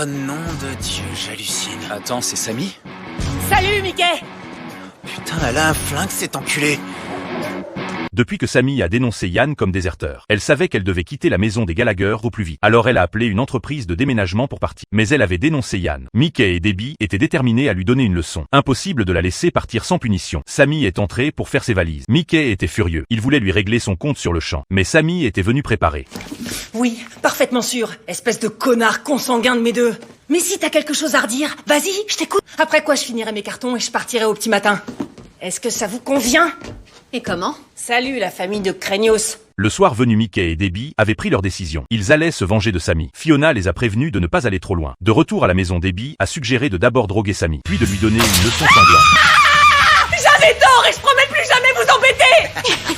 Oh nom de Dieu, j'hallucine. Attends, c'est Samy? Salut, Mickey! Putain, elle a un flingue, cette enculée. Depuis que Samy a dénoncé Yann comme déserteur, elle savait qu'elle devait quitter la maison des Gallagher au plus vite. Alors elle a appelé une entreprise de déménagement pour partir. Mais elle avait dénoncé Yann. Mickey et Debbie étaient déterminés à lui donner une leçon. Impossible de la laisser partir sans punition. Samy est entré pour faire ses valises. Mickey était furieux. Il voulait lui régler son compte sur le champ. Mais Samy était venu préparé. Oui, parfaitement sûr. Espèce de connard consanguin de mes deux. Mais si t'as quelque chose à redire, vas-y, je t'écoute. Après quoi, je finirai mes cartons et je partirai au petit matin. Est-ce que ça vous convient? Et comment? Salut la famille de Craignos. Le soir venu, Mickey et Debbie avaient pris leur décision. Ils allaient se venger de Samy. Fiona les a prévenus de ne pas aller trop loin. De retour à la maison, Debbie a suggéré de d'abord droguer Samy, puis de lui donner une leçon sanglante. J'avais tort et je promets de plus jamais vous embêter.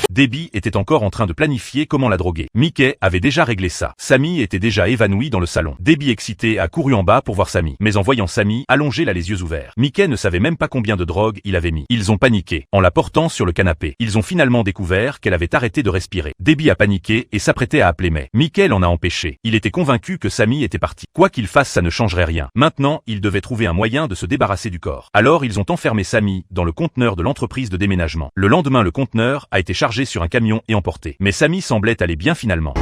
Debbie était encore en train de planifier comment la droguer. Mickey avait déjà réglé ça. Samy était déjà évanoui dans le salon. Debbie, excitée, a couru en bas pour voir Samy. Mais en voyant Samy, allongé là les yeux ouverts, Mickey ne savait même pas combien de drogue il avait mis. Ils ont paniqué. En la portant sur le canapé, ils ont finalement découvert qu'elle avait arrêté de respirer. Debbie a paniqué et s'apprêtait à appeler mais Mickey l'en a empêché. Il était convaincu que Samy était parti. Quoi qu'il fasse, ça ne changerait rien. Maintenant, il devait trouver un moyen de se débarrasser du corps. Alors ils ont enfermé Samy dans le conteneur de l'entreprise de déménagement. Le lendemain, le conteneur a été chargé sur un camion et emporté. Mais Samy semblait aller bien finalement.